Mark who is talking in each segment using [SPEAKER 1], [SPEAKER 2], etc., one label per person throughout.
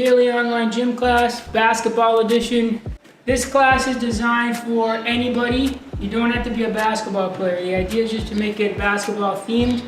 [SPEAKER 1] daily online gym class, basketball edition. This class is designed for anybody. You don't have to be a basketball player. The idea is just to make it basketball themed.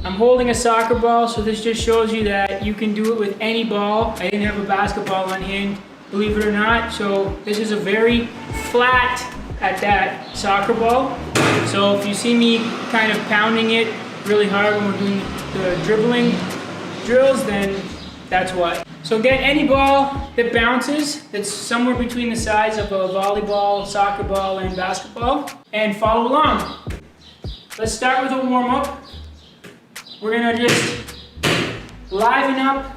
[SPEAKER 1] I'm holding a soccer ball, so this just shows you that you can do it with any ball. I didn't have a basketball on hand, believe it or not. So this is a very flat at that soccer ball. So if you see me kind of pounding it really hard when we're doing the dribbling drills, then that's why. So get any ball that bounces, that's somewhere between the size of a volleyball, soccer ball, and basketball, and follow along. Let's start with a warm-up. We're gonna just liven up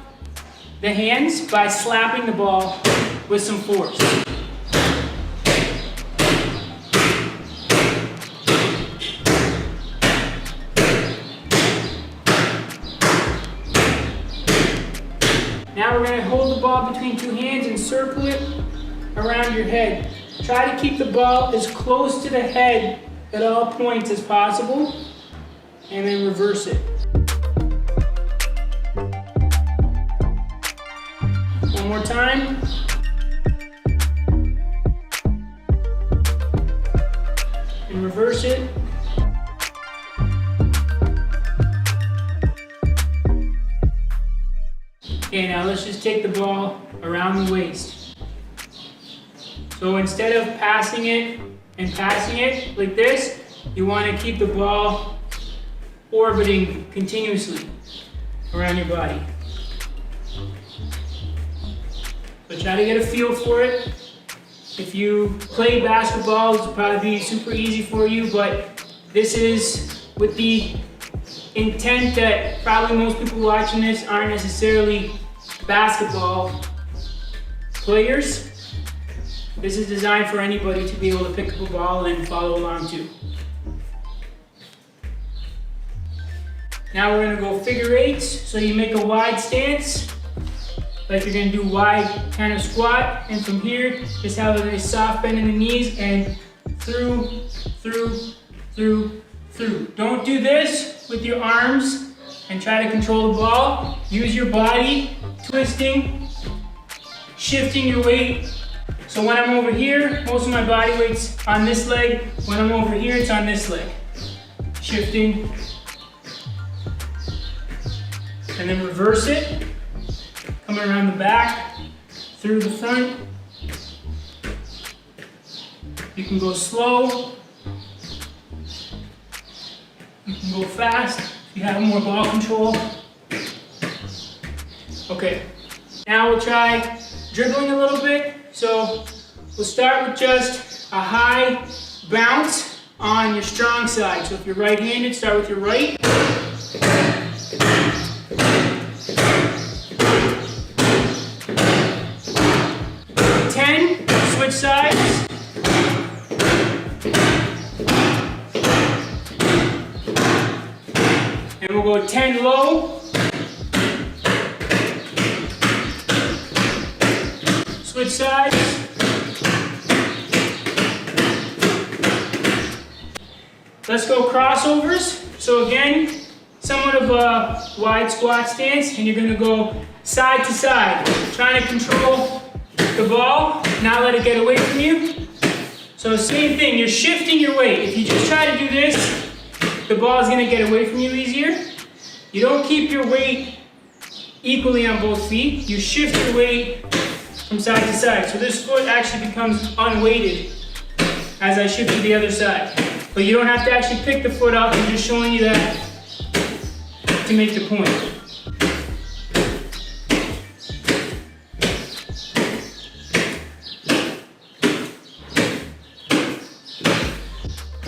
[SPEAKER 1] the hands by slapping the ball with some force. Now we're going to hold the ball between two hands and circle it around your head. Try to keep the ball as close to the head at all points as possible, and then reverse it. One more time. And reverse it. Okay, now let's just take the ball around the waist. So instead of passing it and passing it like this, you want to keep the ball orbiting continuously around your body. So try to get a feel for it. If you play basketball, this will probably be super easy for you, but this is with the intent that probably most people watching this aren't necessarily basketball players. This is designed for anybody to be able to pick up a ball and follow along too. Now we're going to go figure eights. So you make a wide stance, like you're going to do wide kind of squat, and from here just have a nice soft bend in the knees and through. Don't do this with your arms and try to control the ball. Use your body, twisting, shifting your weight. So when I'm over here, most of my body weight's on this leg. When I'm over here, it's on this leg. Shifting. And then reverse it. Coming around the back, through the front. You can go slow. You can go fast if you have more ball control. Okay, now we'll try dribbling a little bit. So we'll start with just a high bounce on your strong side. So if you're right-handed, start with your right. 10, switch sides. And we'll go 10 low. Switch sides. Let's go crossovers. So again, somewhat of a wide squat stance, and you're going to go side to side, trying to control the ball, not let it get away from you. So same thing, you're shifting your weight. If you just try to do this, the ball is going to get away from you easier. You don't keep your weight equally on both feet. You shift your weight from side to side. So this foot actually becomes unweighted as I shift to the other side. But you don't have to actually pick the foot up. I'm just showing you that to make the point.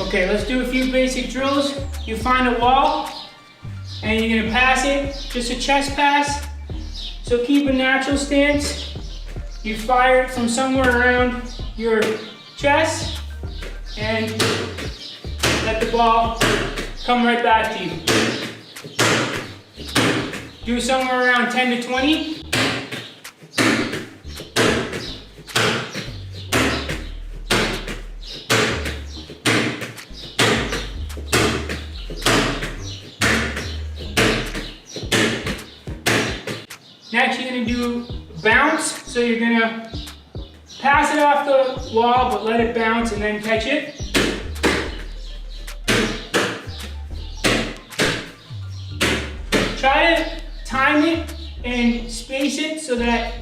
[SPEAKER 1] Okay, let's do a few basic drills. You find a wall, and you're gonna pass it, just a chest pass. So keep a natural stance. You fire it from somewhere around your chest, and let the ball come right back to you. Do somewhere around 10 to 20. Next, you're going to do bounce. So you're gonna pass it off the wall, but let it bounce and then catch it. Try to time it and space it so that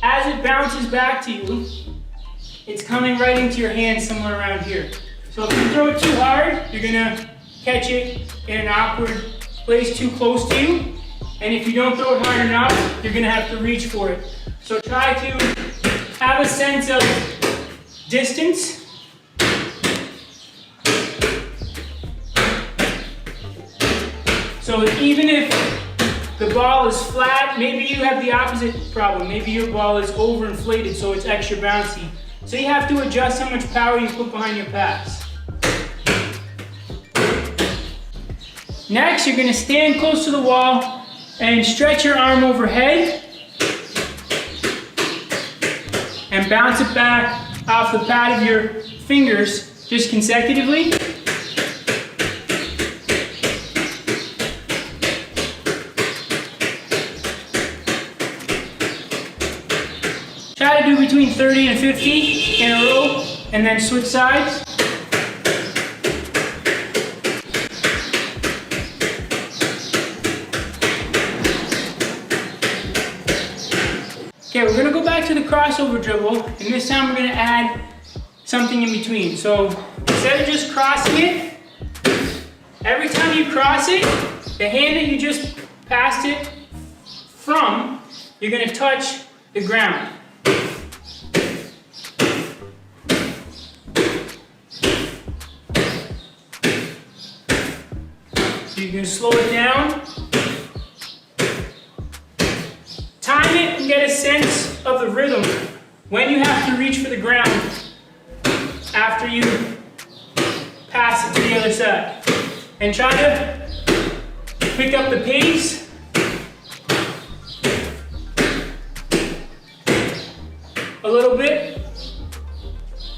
[SPEAKER 1] as it bounces back to you, it's coming right into your hand somewhere around here. So if you throw it too hard, you're gonna catch it in an awkward place too close to you. And if you don't throw it hard enough, you're gonna have to reach for it. So try to have a sense of distance. So even if the ball is flat, maybe you have the opposite problem. Maybe your ball is overinflated, so it's extra bouncy. So you have to adjust how much power you put behind your pass. Next, you're gonna stand close to the wall and stretch your arm overhead and bounce it back off the pad of your fingers just consecutively. Try to do between 30 and 50 in a row and then switch sides. Okay, we're gonna go back to the crossover dribble, and this time we're gonna add something in between. So instead of just crossing it, every time you cross it, the hand that you just passed it from, you're gonna touch the ground. So you're gonna slow it down. Time it and get a sense of the rhythm when you have to reach for the ground after you pass it to the other side. And try to pick up the pace. A little bit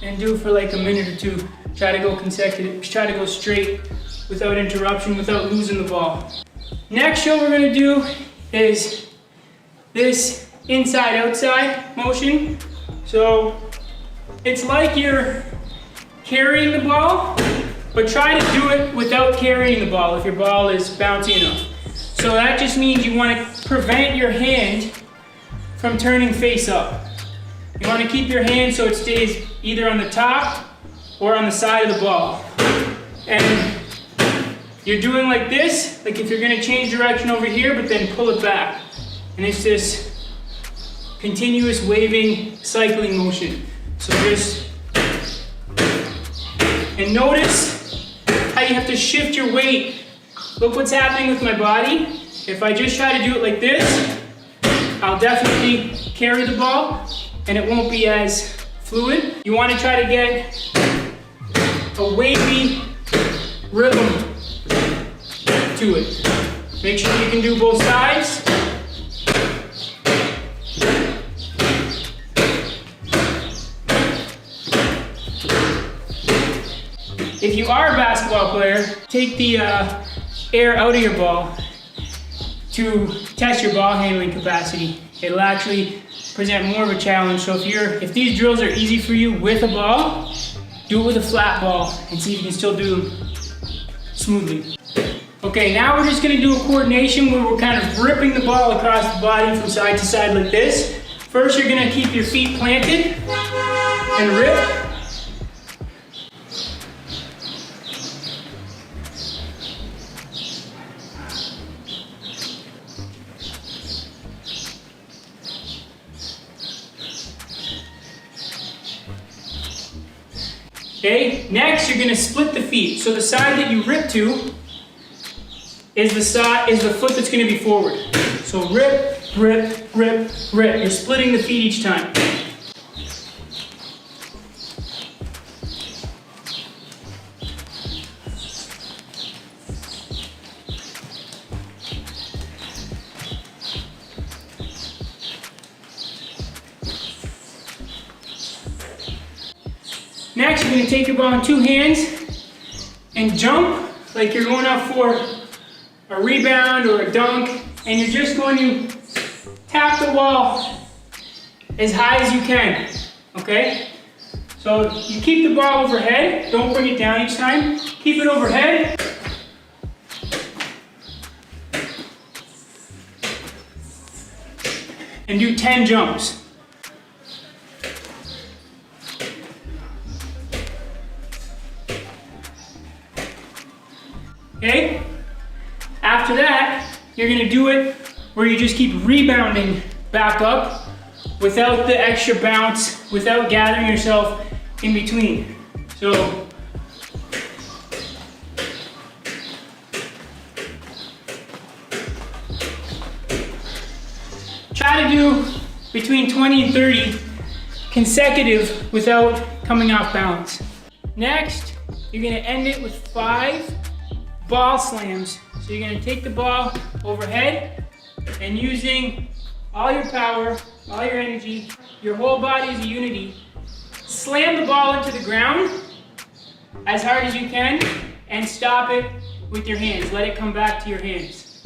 [SPEAKER 1] and do it for like a minute or two. Try to go consecutive, try to go straight without interruption, without losing the ball. Next show we're gonna do is this inside-outside motion. So it's like you're carrying the ball, but try to do it without carrying the ball if your ball is bouncy enough. So that just means you want to prevent your hand from turning face up. You want to keep your hand so it stays either on the top or on the side of the ball. And you're doing like this, like if you're going to change direction over here, but then pull it back. And it's this continuous waving, cycling motion. So just, and notice how you have to shift your weight. Look what's happening with my body. If I just try to do it like this, I'll definitely carry the ball and it won't be as fluid. You want to try to get a wavy rhythm to it. Make sure you can do both sides. If you are a basketball player, take the air out of your ball to test your ball handling capacity. It'll actually present more of a challenge. So if these drills are easy for you with a ball, do it with a flat ball and see if you can still do them smoothly. Okay, now we're just gonna do a coordination where we're kind of ripping the ball across the body from side to side like this. First, you're gonna keep your feet planted and rip. Okay, next you're gonna split the feet. So the side that you rip to is the foot that's gonna be forward. So rip, rip, rip, rip. You're splitting the feet each time. Next, you're going to take your ball in two hands and jump like you're going up for a rebound or a dunk, and you're just going to tap the wall as high as you can, okay? So you keep the ball overhead, don't bring it down each time. Keep it overhead. And do 10 jumps. Okay? After that, you're gonna do it where you just keep rebounding back up without the extra bounce, without gathering yourself in between. So, try to do between 20 and 30 consecutive without coming off balance. Next, you're gonna end it with 5 ball slams. So you're gonna take the ball overhead and using all your power, all your energy, your whole body is a unity, slam the ball into the ground as hard as you can and stop it with your hands. Let it come back to your hands.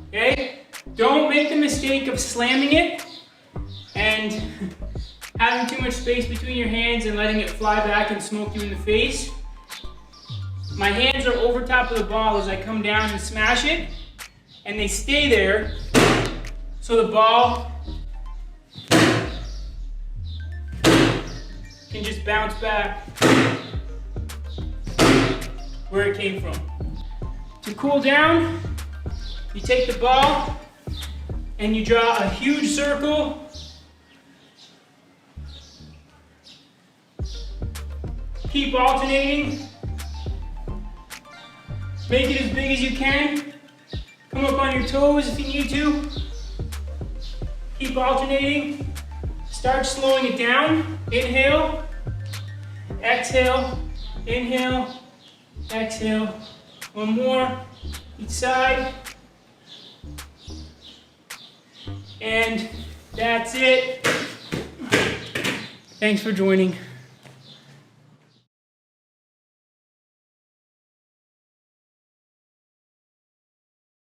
[SPEAKER 1] Okay? Don't make the mistake of slamming it and having too much space between your hands and letting it fly back and smoke you in the face. My hands are over top of the ball as I come down and smash it, and they stay there so the ball can just bounce back where it came from. To cool down, you take the ball and you draw a huge circle. Keep alternating. Make it as big as you can. Come up on your toes if you need to. Keep alternating. Start slowing it down. Inhale, exhale, inhale, exhale. One more, each side. And that's it. Thanks for joining.